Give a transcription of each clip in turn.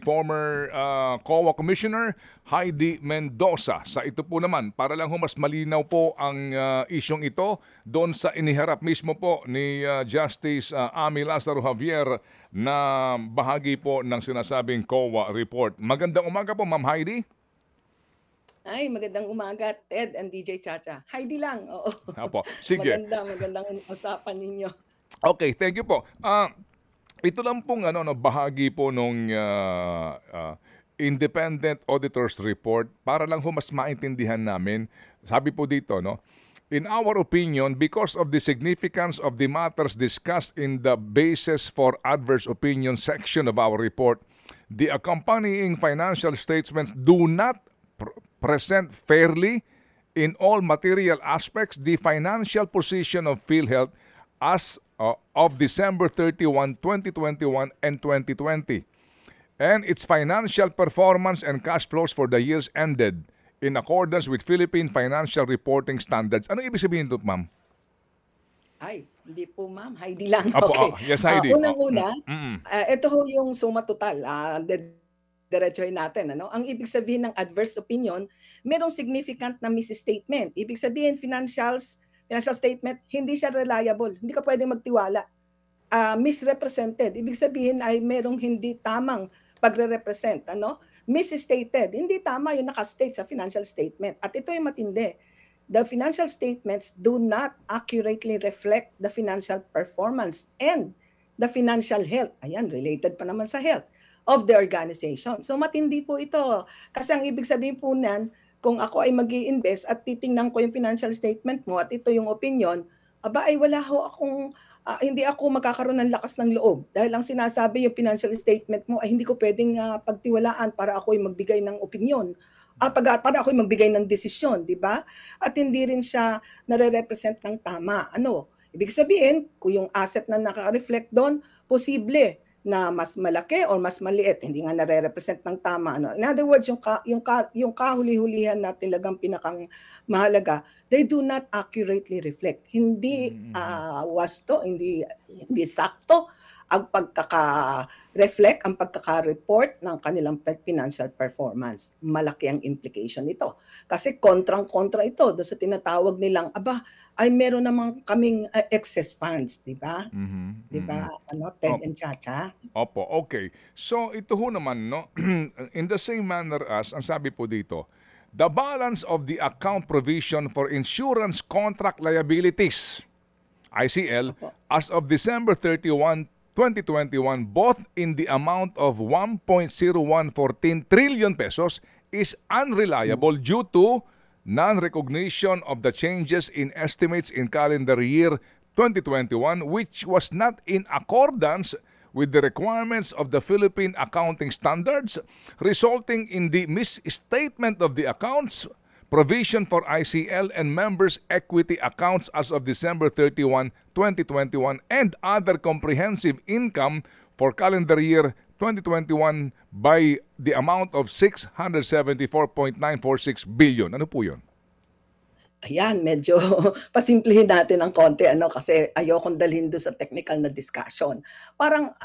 former COA Commissioner Heidi Mendoza. Sa ito po naman, para lang mas malinaw po ang isyong ito doon sa iniharap mismo po ni Justice Amy Lazaro Javier na bahagi po ng sinasabing COA report. Magandang umaga po, Ma'am Heidi. Ay, magandang umaga, Ted and DJ Chacha. Heidi lang, oo. Apo, sige. Magandang usapan ninyo. Okay, thank you po. Ito lang pong bahagi po nung Independent Auditor's Report para lang mas maintindihan namin. Sabi po dito, no? In our opinion, because of the significance of the matters discussed in the basis for adverse opinion section of our report, the accompanying financial statements do not present fairly in all material aspects the financial position of PhilHealth as of December 31, 2021 and 2020, and its financial performance and cash flows for the years ended in accordance with Philippine Financial Reporting Standards. Ano ibig sabihin ito, ma'am? Ay, hindi po ma'am, Heidi lang. Apo, Okay. yes, Heidi. Unang-una, ito ho yung suma total. Diretsuhin natin. Ano? Ang ibig sabihin ng adverse opinion, merong significant na misstatement. Ibig sabihin, financial statement, hindi siya reliable. Hindi ka pwedeng magtiwala. Misrepresented. Ibig sabihin ay merong hindi tamang pagre-represent. Misstated. Hindi tama yung nakastate sa financial statement. At ito yung matindi. The financial statements do not accurately reflect the financial performance and the financial health. Ayan, related pa naman sa health of the organization. So matindi po ito. Kasi ang ibig sabihin po niyan, kung ako ay mag-i-invest at titingnan ko yung financial statement mo at ito yung opinion, aba ay wala ho akong, hindi ako magkakaroon ng lakas ng loob. Dahil ang sinasabi yung financial statement mo ay hindi ko pwedeng pagtiwalaan para ako ay magbigay ng opinion. Para ako ay magbigay ng desisyon, di ba? At hindi rin siya nare-represent ng tama. Ibig sabihin, kung yung asset na naka-reflect doon, posible na mas malaki o mas maliit, hindi nga nare-represent ng tama. In other words, yung kahuli-hulihan na talagang pinakang mahalaga, they do not accurately reflect. Hindi wasto, hindi sakto ang pagkaka-reflect, ang pagkaka-report ng kanilang financial performance. Malaki ang implication nito. Kasi kontrang-kontra ito doon sa tinatawag nilang, ay meron naman kaming excess funds, di ba? Di ba? Ted and Chacha? Opo, okay. So ito ho naman, no? In the same manner as, ang sabi po dito, the balance of the account provision for insurance contract liabilities, ICL, as of December 31, 2021, both in the amount of 1.0114 trillion pesos is unreliable due to non-recognition of the changes in estimates in calendar year 2021, which was not in accordance with the requirements of the Philippine accounting standards, resulting in the misstatement of the accounts, provision for ICL and members' equity accounts as of December 31, 2021, and other comprehensive income for calendar year 2021 by the amount of 674.946 billion. Ano po yun? Ayan, medyo pasimplihin natin ng konti kasi ayokong dalhin doon sa technical na discussion. Parang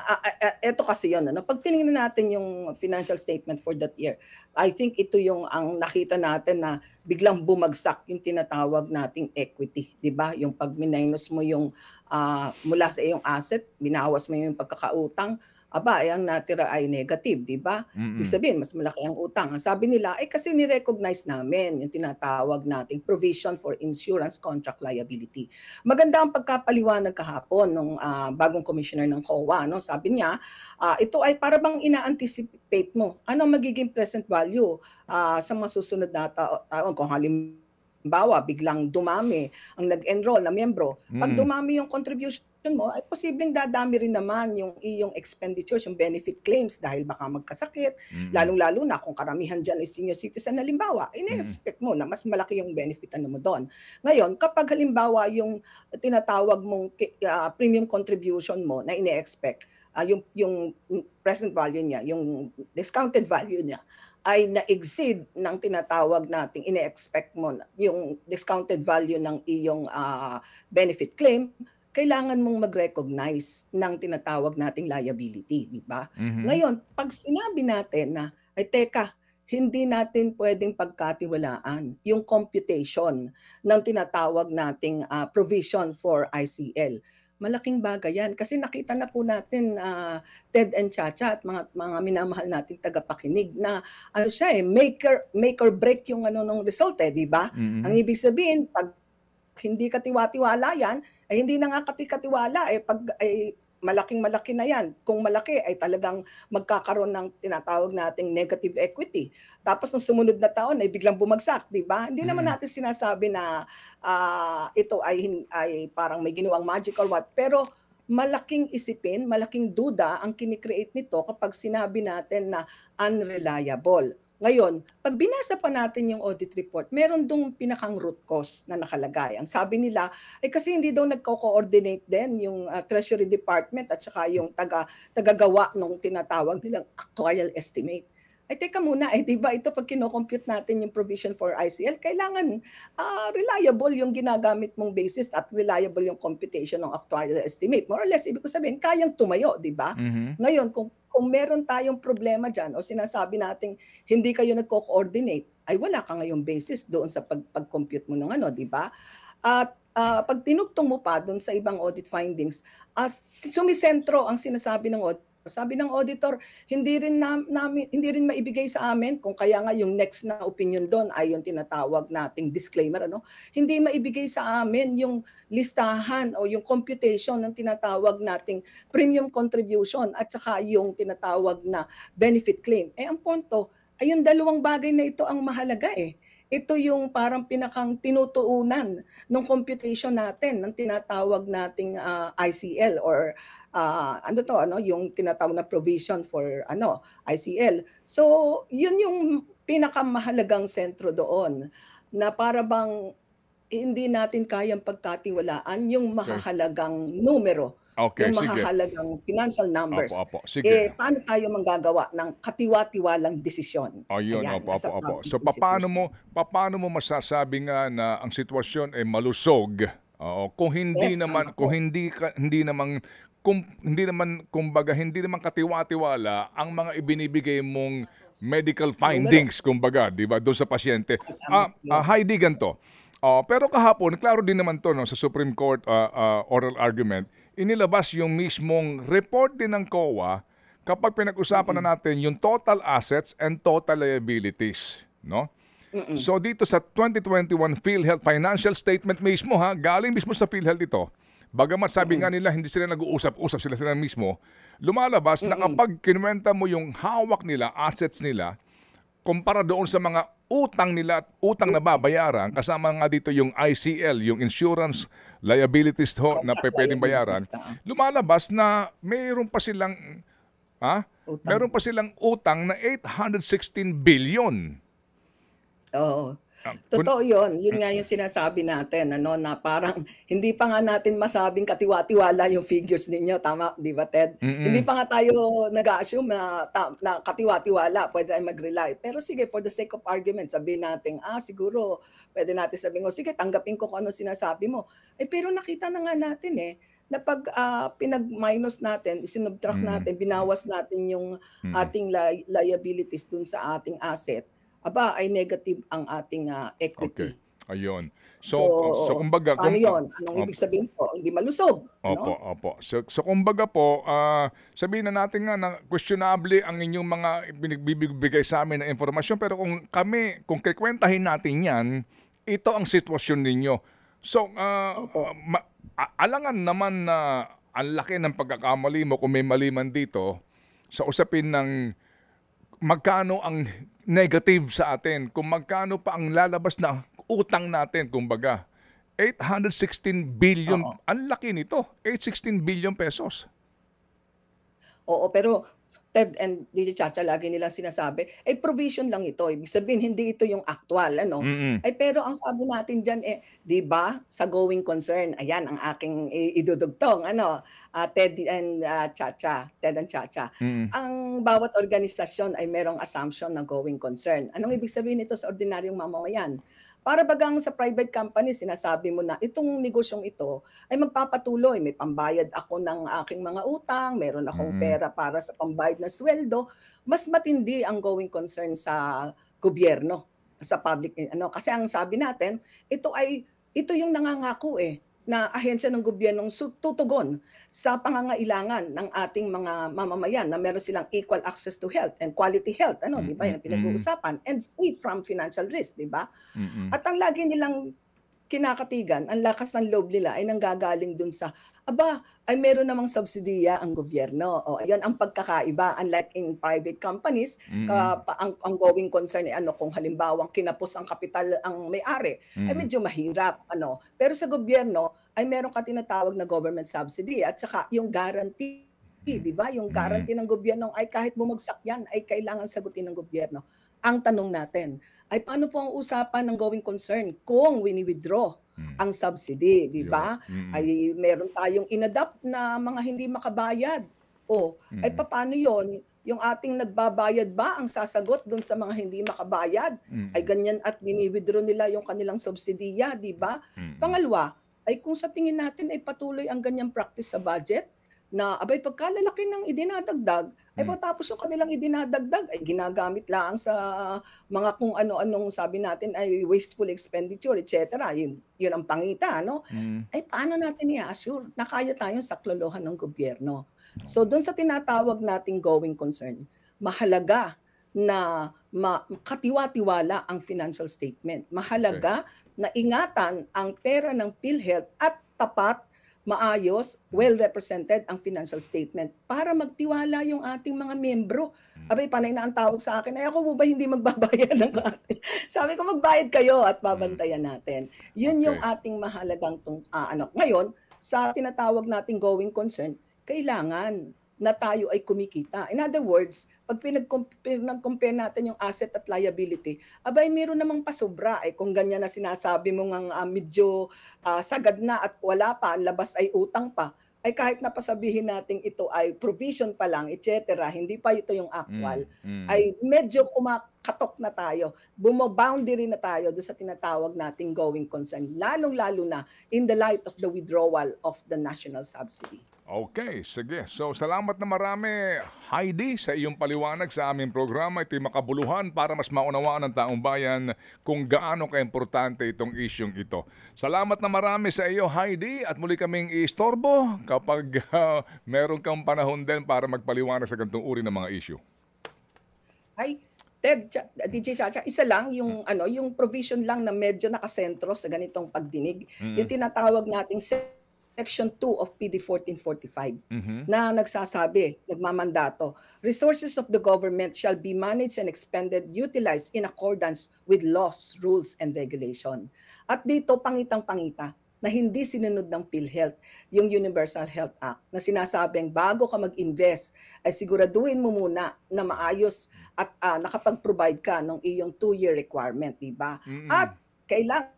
eto kasi 'yon pag tiningnan natin yung financial statement for that year, I think ito yung ang nakita natin na biglang bumagsak yung tinatawag nating equity, 'di ba? Yung pag minus mo yung mula sa iyong asset, binawas mo yung pagkakautang, ang natira ay negative, di ba? Ibig sabihin, mas malaki ang utang. Ang sabi nila, kasi ni-recognize namin yung tinatawag nating provision for insurance contract liability. Maganda ang pagkapaliwanag kahapon ng bagong commissioner ng COA. Sabi niya, ito ay para bang ina-anticipate mo. Ano magiging present value sa masusunod na taon kung halimbawa, biglang dumami ang nag-enroll na miyembro. Pag dumami yung contribution mo, ay posibleng dadami rin naman yung iyong expenditures, yung benefit claims dahil baka magkasakit, lalong-lalo na kung karamihan dyan is senior citizen halimbawa, ina-expect mo na mas malaki yung benefit mo doon. Ngayon, kapag halimbawa yung tinatawag mong premium contribution mo na ine-expect, yung present value niya, yung discounted value niya, ay na-exceed ng tinatawag nating ine-expect mo yung discounted value ng iyong benefit claim, kailangan mong mag-recognize ng tinatawag nating liability, 'di ba? Mhm. Ngayon, 'pag sinabi natin na, "Ay teka, hindi natin puwedeng pagkatiwalaan yung computation ng tinatawag nating, provision for ICL." Malaking bagay 'yan kasi nakita na po natin, Ted and Chacha at mga minamahal nating tagapakinig na ano siya, make or break yung ano nung result, 'di ba? Ang Mm. ibig sabihin 'pag hindi katiwa-tiwala 'yan, ay hindi na nga kati-katiwala, 'pag ay malaking-malaki na 'yan. Kung malaki ay talagang magkakaroon ng tinatawag nating negative equity. Tapos nung sumunod na taon ay biglang bumagsak, 'di ba? Hindi naman Mm. natin sinasabi na, ito ay parang may ginawang magic or what, pero malaking isipin, malaking duda ang kini-create nito kapag sinabi natin na unreliable. Ngayon, 'pag binasa pa natin yung audit report, meron dong pinakang root cause na nakalagay. Ang sabi nila, ay kasi hindi daw nagko-coordinate din yung, Treasury Department at saka yung tagagawa nung tinatawag nilang actuarial estimate. Ay teka muna, 'di ba ito 'pag kino-compute natin yung provision for ICL kailangan, reliable yung ginagamit mong basis at reliable yung computation ng actuarial estimate. More or less, ibig ko sabihin kayang tumayo, 'di ba? Mhm. Ngayon kung meron tayong problema diyan o sinasabi nating hindi kayo nagko-coordinate, ay wala ka ngayong basis doon sa pag-compute mo ng ano, 'di ba? At, 'pag tinugtong mo pa do'n sa ibang audit findings, sumisentro ang sinasabi ng sabi ng auditor, hindi rin maibigay sa amin kung kaya nga yung next na opinion do'n ay yung tinatawag nating disclaimer ano, hindi maibigay sa amin yung listahan o yung computation ng tinatawag nating premium contribution at saka yung tinatawag na benefit claim. Eh, ang punto ay yung dalawang bagay na ito ang mahalaga, eh. Ito yung parang pinakang tinutuunan nung computation natin ng tinatawag nating, ICL or, ano 'to ano, yung tinatawag na provision for ano, ICL. So, yun yung pinakamahalagang sentro doon na para bang hindi natin kayang pagkatiwalaan yung Okey. mahahalagang numero, Okey, yung sige. mahahalagang financial Opo, numbers. opo, sige. Eh, paano tayo manggagawa ng katiwa-tiwalang desisyon? Ayun, Ayan, opo, nasa opo, opo. public So institution. papaano mo masasabi nga na ang sitwasyon ay malusog, oo, Yes, tama kung po. hindi naman kumbaga hindi naman katiwa-tiwala ang mga ibinibigay mong medical Numero. findings kumbaga, 'di ba, do'n sa pasyente. Ay, tama po yun. Heidi, ganito, pero kahapon klaro din naman 'to 'no, sa Supreme Court, oral argument, inilabas yung mismong report din ng COA kapag pinag-usapan Mm, na natin yung total assets and total liabilities, no? mm, So dito sa 2021 PhilHealth financial statement mismo ha, galing mismo sa PhilHealth ito. Bagamat sabi nga mm, nila hindi sila nag-uusap-usap sila mismo, lumalabas na mm. kapag kinuwenta mo yung hawak nila, assets nila, kumpara doon sa mga utang nila at utang na babayaran, kasama nga dito yung ICL, yung insurance liabilities ho na Contract pupuwedeng bayaran, liabilities, lumalabas na mayroon pa silang utang. meron pa silang utang na 816 billion. Oo, Ah, kun totoo yun. Yun nga yung sinasabi natin ano, na parang hindi pa nga natin masabing katiwa-tiwala yung figures ninyo, tama, 'di ba, Ted? Hindi mm, pa nga tayo nag-a-assume na katiwa-tiwala, puwede tayong mag-rely. Pero sige, for the sake of argument, sabihin natin, siguro puwede natin sabihin, "O sige, tanggapin ko kung ano sinasabi mo." Eh, pero nakita na nga natin, eh, na 'pag, pinag-minus natin, isinubtract mm, natin, binawas natin yung mm. ating liabilities dun sa ating asset, aba, ay negative ang ating, Okey, equity. ayun. So, So kumbaga paano yon? Anong ibig opo, sabihin po? Hindi malusog, opo, ano? opo. So kumbaga po, sabihin na natin nga na questionable ang inyong mga pinagbibigay sa'min na impormasyon, pero kung kukuwentahin natin 'yan, ito ang sitwasyon ninyo. So, Opo. alangan naman na ang laki ng pagkakamali mo kung may mali man dito sa usapin ng magkano ang negative sa atin, kung magkano pa ang lalabas na utang natin kumbaga. 816 billion, Oo. ang laki nito, 816 billion pesos. Oo, pero Ted and DJ Chacha lagi nilang sinasabi, eh, provision lang ito. Ibig sabihin hindi ito yung aktuwal ano. Mm, Ay pero ang sabi natin diyan, eh, 'di ba, sa going concern, ayan ang aking idudugtong ano, Ted and Chacha. mm. Ang bawat organisasyon ay merong assumption na going concern. Anong ibig sabihin nito sa ordinaryong mamamayan? Para bagang sa private company, sinasabi mo na itong negosyong ito ay magpapatuloy. May pambayad ako ng aking mga utang, meron akong Mm. pera para sa pambayad na sweldo. Mas matindi ang going concern sa gobyerno, sa public ano. Kasi ang sabi natin, ito yung nangangako na ahensya ng gobyernong tutugon sa pangangailangan ng ating mga mamamayan na meron silang equal access to health and quality health, ano, 'di ba? Mm. Yan ang Mm. pinag-uusapan, and free from financial risk, 'di ba? Mm. At ang lagi nilang kinakatigan, ang lakas ng loob nila ay nanggagaling dun sa, aba, ay meron namang subsidiya ang gobyerno. O, ayun ang pagkakaiba. Unlike in private companies, Mm. ang going concern ay ano, kung halimbawang kinapos ang kapital ang may-ari, ay Mm. medyo mahirap. Ano. Pero sa gobyerno, ay meron ka tinatawag na government subsidy at saka yung guarantee. Di ba? Yung Mm. guarantee ng gobyerno ay kahit bumagsak yan, ay kailangan sagutin ng gobyerno. Ang tanong natin ay paano po ang usapan ng going concern kung wini-withdraw Mm. ang subsidy, 'di Yun. ba? Mm. Ay meron tayong inadapt na mga hindi makabayad. O, ay Mm. papaano 'yon? Yung ating nagbabayad ba ang sasagot dun sa mga hindi makabayad? Ay Mm. ganyan at wini-withdraw nila yung kanilang subsidiya, 'di ba? Mm. Pangalawa, ay kung sa tingin natin ay patuloy ang ganyang practice sa budget na abay pagkalalaki ng idinadagdag, ay Mm. pagtapos yung kanilang idinadagdag ay ginagamit lang sa mga kung ano-anong sabi natin ay wasteful expenditure, et cetera. Yun ang pangita, no? Mm. Ay paano natin i-assure na kaya tayong saklolohan ng gobyerno? So doon sa tinatawag nating going concern, mahalaga na katiwa-tiwala ang financial statement. Okay. Mahalaga na ingatan ang pera ng PhilHealth at tapat, maayos, well-represented ang financial statement para magtiwala yung ating mga miyembro. Mm. Abay, panay na ang tawag sa akin, ay ako po ba hindi magbabayad ng ating? Sabi ko, magbayad kayo at babantayan natin. Yun yung Okay. ating mahalagang ano. Ngayon, sa tinatawag nating going concern, kailangan na tayo ay kumikita. In other words, pag pinag-compare natin yung asset at liability, abay meron namang pasobra. Kung ganyan na sinasabi mo ngang medyo sagad na at wala pa, ang labas ay utang pa, ay kahit napasabihin natin ito ay provision pa lang, etc., hindi pa ito yung actual, Mm. Mm. ay medyo kumakatok na tayo, bumo-boundary na tayo doon sa tinatawag nating going concern, lalong-lalo na in the light of the withdrawal of the national subsidy. Okay, sige. So, salamat na marami, Heidi, sa iyong paliwanag sa aming programa. Ito'y makabuluhan para mas maunawaan ng taong bayan kung gaano kaimportante itong isyong ito. Salamat na marami sa iyo, Heidi, at muli kaming istorbo kapag meron kang panahon din para magpaliwanag sa ganitong uri ng mga issue. Ay, DJ Chacha, isa lang yung yung provision lang na medyo nakasentro sa ganitong pagdinig, yung Mm. tinatawag nating Section 2 of PD 1445 Mhm. na nagsasabi, nagmamandato, resources of the government shall be managed and expended, utilized in accordance with laws, rules, and regulation. At dito, pangitang-pangita na hindi sinunod ng PhilHealth yung Universal Health Act na sinasabing bago ka mag-invest ay siguraduhin mo muna na maayos at nakapag-provide ka ng iyong 2-year requirement, di ba? Mm. At kailangan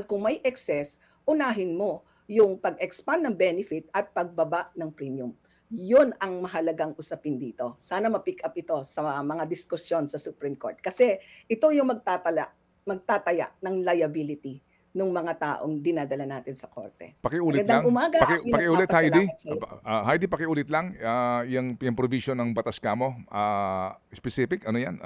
kung may excess, unahin mo yung pag-expand ng benefit at pagbaba ng premium. Yun ang mahalagang usapin dito. Sana ma-pick up ito sa mga diskusyon sa Supreme Court. Kasi ito yung magtataya ng liability ng mga taong dinadala natin sa korte. Pakiulit lang. Magandang umaga. Pakiulit, Heidi. Nagpapasalamat sa'yo. Heidi, pakiulit lang. Yung provision ng batas kamo. Specific, ano yan?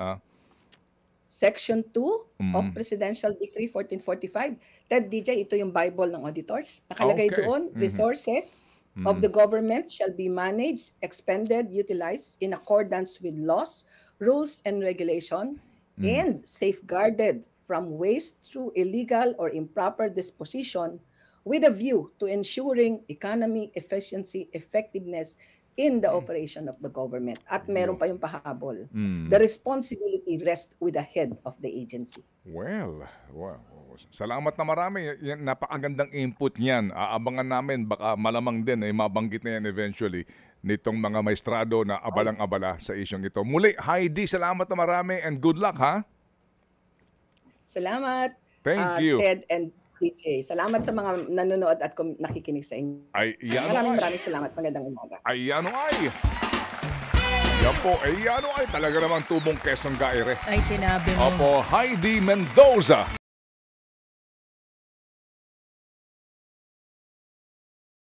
Section 2 of Mm. Presidential Decree 1445. Ted DJ, ito yung Bible ng auditors. Nakalagay Okay. doon, Mhm. resources of Mm. the government shall be managed, expended, utilized in accordance with laws, rules, and regulation, Mm. and safeguarded from waste through illegal or improper disposition with a view to ensuring economy, efficiency, effectiveness in the operation of the government. At meron pa yung pahabol. Mm. The responsibility rests with the head of the agency. Well, salamat na marami. Yan, napakagandang input niyan. Aabangan namin, baka malamang din ay mabanggit na yan eventually nitong mga maestrado na abalang-abala sa isyong ito. Muli, Heidi, salamat na marami and good luck, ha? Salamat, Thank you. Ted and DJ. Salamat sa mga nanonood at nakikinig sa inyo. Ay, yan Maraming salamat. Magandang umaga. ay. Yan po, ay talaga namang tubong Quezon Gaire. Ay, sinabi mo. Opo, Heidi Mendoza.